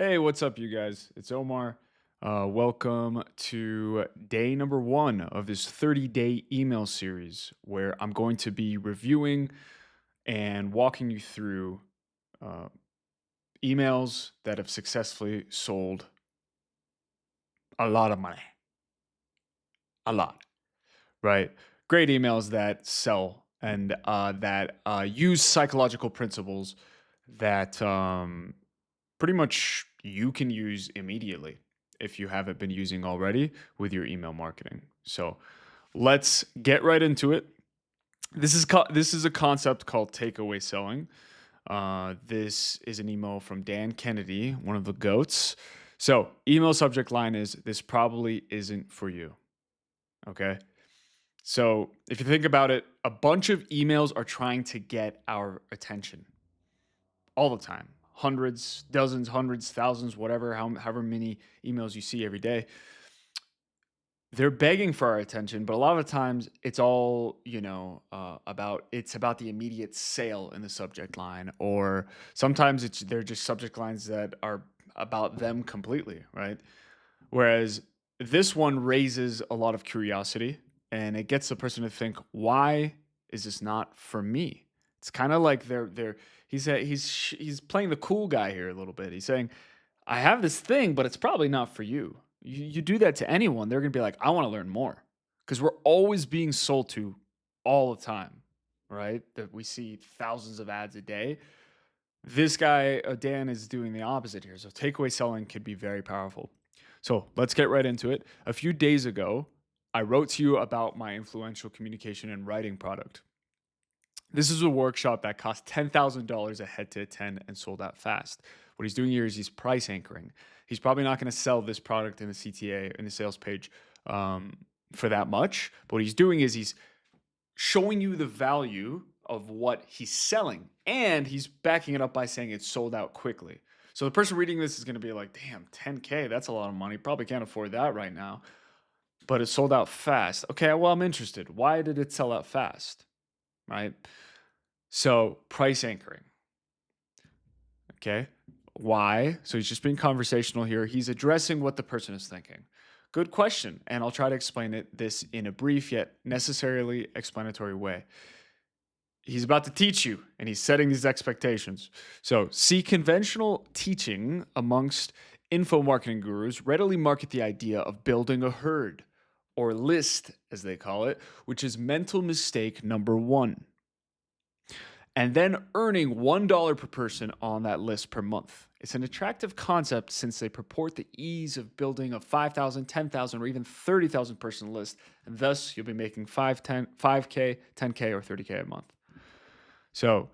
Hey, what's up, you guys? It's Omar. Welcome to day number one of this 30-day email series where I'm going to be reviewing and walking you through uh, emails that have successfully sold a lot of money. A lot, right? Great emails that sell and that use psychological principles that pretty much you can use immediately if you haven't been using already with your email marketing. So let's get right into it. This is a concept called takeaway selling. This is an email from Dan Kennedy, one of the goats. So email subject line is this probably isn't for you. Okay. So if you think about it, a bunch of emails are trying to get our attention all the time. Hundreds, dozens, hundreds, thousands, whatever, however many emails you see every day. They're begging for our attention, but a lot of the times it's all about the immediate sale in the subject line, or sometimes they're just subject lines that are about them completely, right? Whereas this one raises a lot of curiosity and it gets the person to think, why is this not for me? It's kind of like he's playing the cool guy here a little bit. He's saying, I have this thing, but it's probably not for you. You do that to anyone, they're gonna be like, I want to learn more. Because we're always being sold to all the time, right? That we see thousands of ads a day. This guy, Dan, is doing the opposite here. So takeaway selling could be very powerful. So let's get right into it. A few days ago, I wrote to you about my influential communication and writing product. This is a workshop that cost $10,000 a head to attend and sold out fast. What he's doing here is he's price anchoring. He's probably not going to sell this product in the CTA, in the sales page, for that much. But what he's doing is he's showing you the value of what he's selling, and he's backing it up by saying it's sold out quickly. So the person reading this is going to be like, damn, 10K, that's a lot of money. Probably can't afford that right now, but it sold out fast. Okay, well, I'm interested. Why did it sell out fast? Right? So price anchoring. Okay. Why? So he's just being conversational here. He's addressing what the person is thinking. Good question. And I'll try to explain this in a brief yet necessarily explanatory way. He's about to teach you and he's setting these expectations. So, see, conventional teaching amongst info marketing gurus readily market the idea of building a herd or list, as they call it, which is mental mistake number one, and then earning $1 per person on that list per month. It's an attractive concept since they purport the ease of building a 5,000, 10,000, or even 30,000 person list, and thus you'll be making 5K, 10K, or 30K a month. So,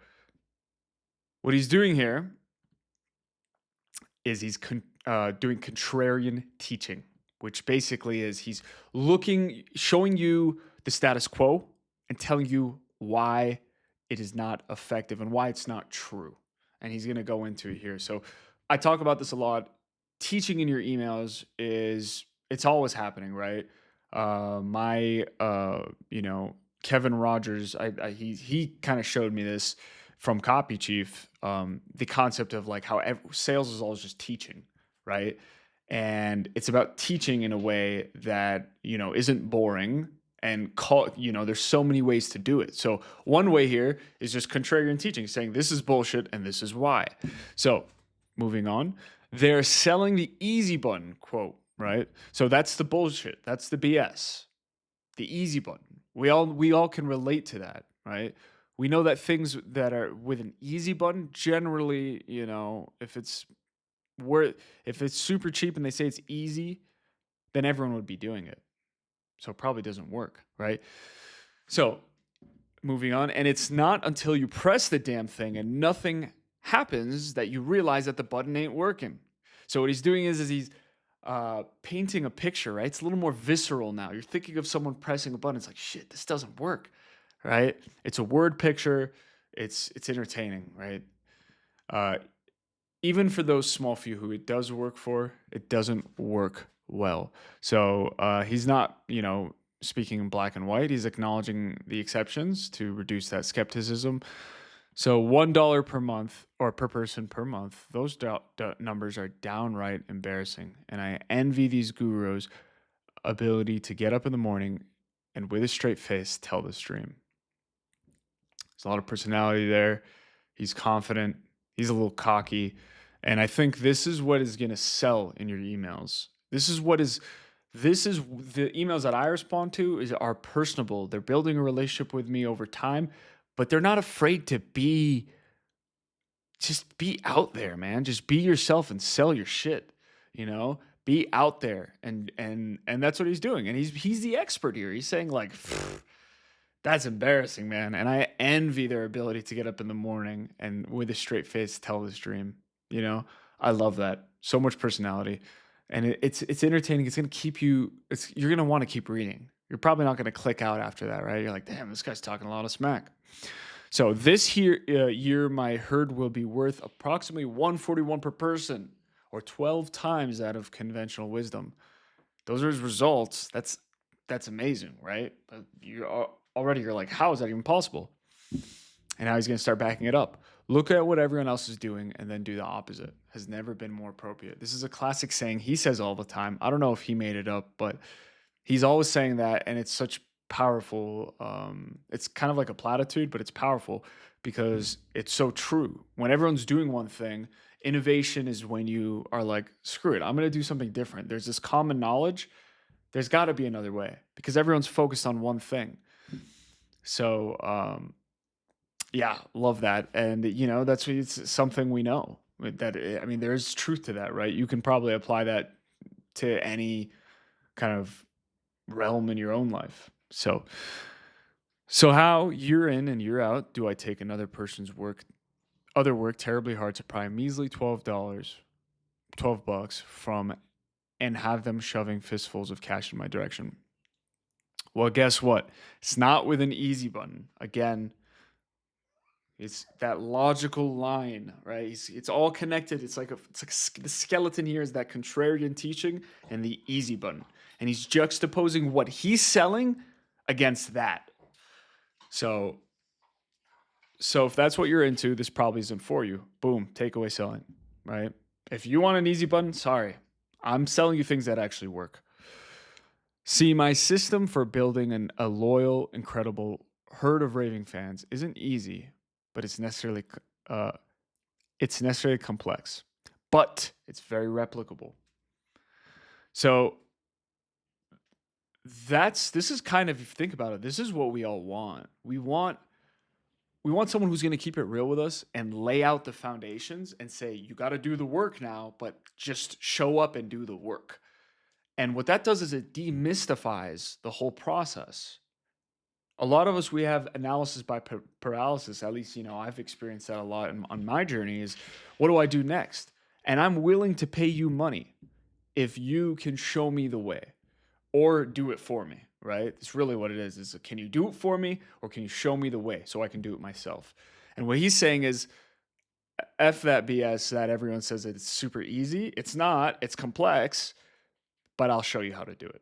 what he's doing here is doing contrarian teaching, which basically is he's showing you the status quo and telling you why it is not effective and why it's not true. And he's going to go into it here. So I talk about this a lot. Teaching in your emails it's always happening, right? Kevin Rogers, he kind of showed me this from Copy Chief, the concept of like how sales is always just teaching, right? And it's about teaching in a way that isn't boring and there's so many ways to do it. So one way here is just contrarian teaching, saying this is bullshit and this is why. So moving on, they're selling the easy button quote, right? So that's the bullshit, that's the BS, the easy button. We all can relate to that, right? We know that things that are with an easy button generally, worth if it's super cheap and they say it's easy, then everyone would be doing it. So it probably doesn't work, right? So moving on, and it's not until you press the damn thing and nothing happens that you realize that the button ain't working. So what he's doing is he's painting a picture, right? It's a little more visceral now. You're thinking of someone pressing a button. It's like, shit, this doesn't work, right? It's a word picture. It's entertaining, right? Uh, Even for those small few who it does work for, it doesn't work well. So he's not, speaking in black and white. He's acknowledging the exceptions to reduce that skepticism. So $1 per month or per person per month, those numbers are downright embarrassing. And I envy these gurus' ability to get up in the morning and with a straight face tell this dream. There's a lot of personality there. He's confident. He's a little cocky. And I think this is what is going to sell in your emails. This is the emails that I respond to are personable. They're building a relationship with me over time, but they're not afraid to just be out there, man. Just be yourself and sell your shit, you know? Be out there and that's what he's doing. And he's the expert here. He's saying like that's embarrassing, man. And I envy their ability to get up in the morning and with a straight face tell this dream. You know, I love that. So much personality. And it's entertaining. It's gonna keep you. You're gonna want to keep reading. You're probably not gonna click out after that, right? You're like, damn, this guy's talking a lot of smack. So this year, my herd will be worth approximately 141 per person, or 12 times that of conventional wisdom. Those are his results. That's amazing, right? But you're like, how is that even possible? And now he's going to start backing it up. Look at what everyone else is doing and then do the opposite. Has never been more appropriate. This is a classic saying he says all the time. I don't know if he made it up, but he's always saying that, and it's such powerful. It's kind of like a platitude, but it's powerful because it's so true. When everyone's doing one thing, innovation is when you are like, screw it, I'm going to do something different. There's this common knowledge. There's got to be another way because everyone's focused on one thing. So, yeah, love that. And, that's it's something we know that, I mean, there's truth to that, right? You can probably apply that to any kind of realm in your own life. So how year in and year out do I take another person's other work terribly hard to pry a measly $12 from and have them shoving fistfuls of cash in my direction? Well, guess what? It's not with an easy button. Again, it's that logical line, right? It's all connected. The skeleton here is that contrarian teaching and the easy button. And he's juxtaposing what he's selling against that. So if that's what you're into, this probably isn't for you. Boom, takeaway selling, right? If you want an easy button, sorry. I'm selling you things that actually work. See, my system for building a loyal, incredible herd of raving fans isn't easy, but it's necessarily complex. But it's very replicable. So this is kind of, if you think about it, this is what we all want. We want someone who's going to keep it real with us and lay out the foundations and say, you got to do the work now, but just show up and do the work. And what that does is it demystifies the whole process. A lot of us, we have analysis by paralysis. At least, I've experienced that a lot on my journey is, what do I do next? And I'm willing to pay you money if you can show me the way or do it for me, right? It's really what it is can you do it for me or can you show me the way so I can do it myself? And what he's saying is, F that BS that everyone says that it's super easy. It's not, it's complex, but I'll show you how to do it.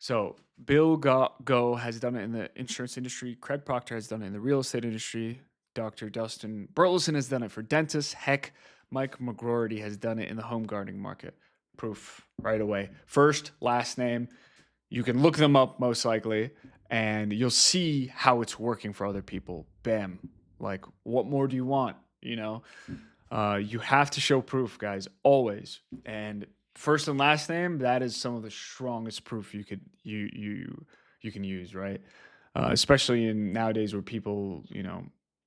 So Bill Go has done it in the insurance industry. Craig Proctor has done it in the real estate industry. Dr. Dustin Burleson has done it for dentists. Heck, Mike McGroarty has done it in the home gardening market. Proof right away. First, last name. You can look them up most likely, and you'll see how it's working for other people. Bam. Like, what more do you want? You have to show proof, guys, always. And first and last name, that is some of the strongest proof you can use, right? Especially in nowadays where people,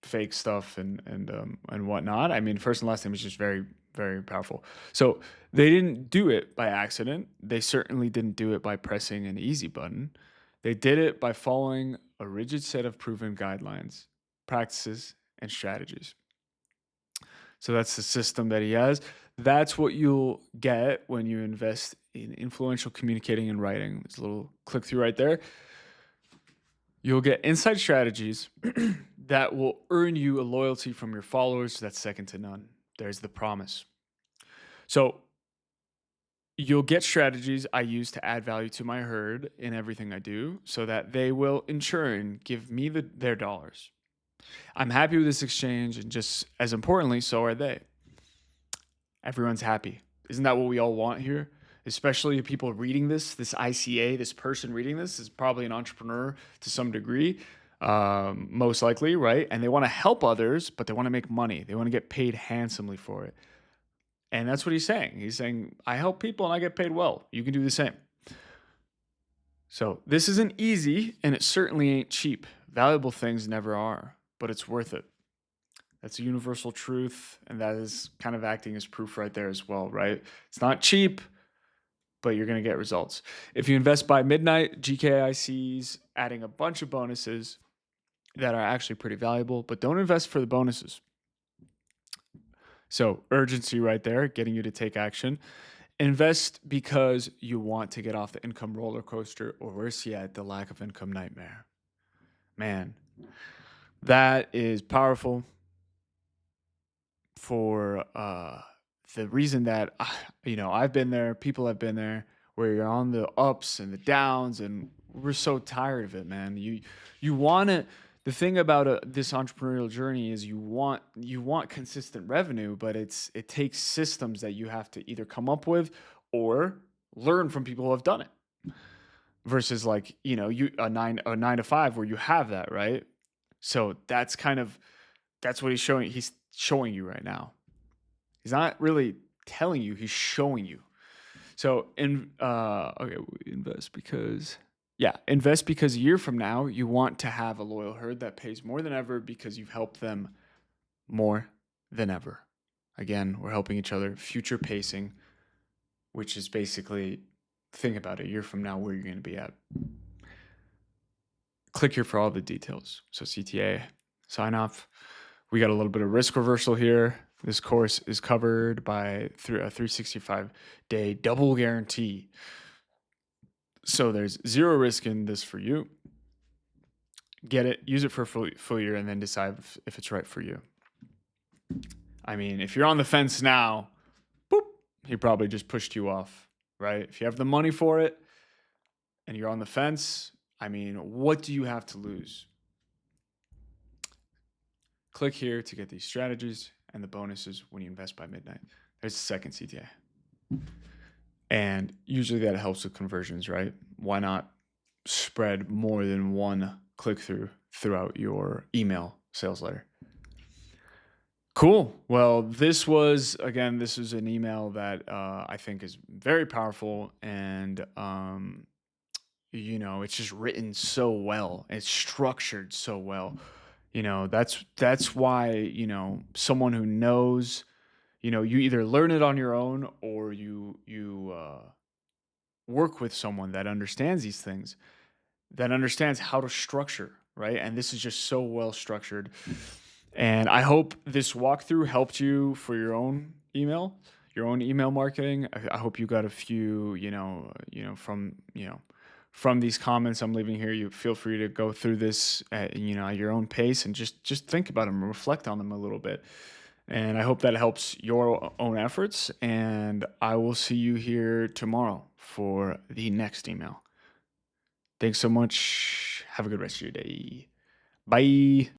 fake stuff and whatnot. I mean, first and last name is just very, very powerful. So they didn't do it by accident. They certainly didn't do it by pressing an easy button. They did it by following a rigid set of proven guidelines, practices, and strategies. So that's the system that he has. That's what you'll get when you invest in influential communicating and writing. There's a little click through right there. You'll get inside strategies that will earn you a loyalty from your followers that's second to none. There's the promise. So, You'll get strategies I use to add value to my herd in everything I do so that they will in turn give me their dollars. I'm happy with this exchange, and just as importantly, so are they. Everyone's happy. Isn't that what we all want here? Especially people reading this ICA, this person reading this is probably an entrepreneur to some degree, most likely, right? And they want to help others, but they want to make money. They want to get paid handsomely for it. And that's what he's saying. He's saying, I help people and I get paid well. You can do the same. So this isn't easy, and it certainly ain't cheap. Valuable things never are, but it's worth it. That's a universal truth, and that is kind of acting as proof right there as well, right? It's not cheap, but you're going to get results. If you invest by midnight, GKIC's adding a bunch of bonuses that are actually pretty valuable, but don't invest for the bonuses. So urgency right there, getting you to take action. Invest because you want to get off the income roller coaster, or worse yet, the lack of income nightmare. Man, that is powerful for the reason that I've been there, people have been there, where you're on the ups and the downs, and we're so tired of it, man. You want to. The thing about this entrepreneurial journey is you want consistent revenue, but it takes systems that you have to either come up with or learn from people who have done it. Versus like you a nine to five where you have that, right? So that's what he's showing. He's showing you right now. He's not really telling you, he's showing you. So invest because a year from now you want to have a loyal herd that pays more than ever because you've helped them more than ever. Again, we're helping each other. Future pacing, which is basically, think about it, a year from now where you're going to be at. Click here for all the details. So CTA, sign off. We got a little bit of risk reversal here. This course is covered by a 365-day double guarantee. So there's zero risk in this for you. Get it, use it for a full year, and then decide if it's right for you. I mean, if you're on the fence now, boop, he probably just pushed you off, right? If you have the money for it and you're on the fence, I mean, what do you have to lose? Click here to get these strategies and the bonuses when you invest by midnight. There's the second CTA. And usually that helps with conversions, right? Why not spread more than one click-through throughout your email sales letter? Cool. Well, this is an email that I think is very powerful, and it's just written so well. It's structured so well. That's why, someone who knows, you either learn it on your own or you work with someone that understands these things, that understands how to structure, right? And this is just so well structured. And I hope this walkthrough helped you for your own email marketing. I hope you got a few, from these comments I'm leaving here. You feel free to go through this at your own pace and just think about them, reflect on them a little bit. And I hope that helps your own efforts. And I will see you here tomorrow for the next email. Thanks so much. Have a good rest of your day. Bye.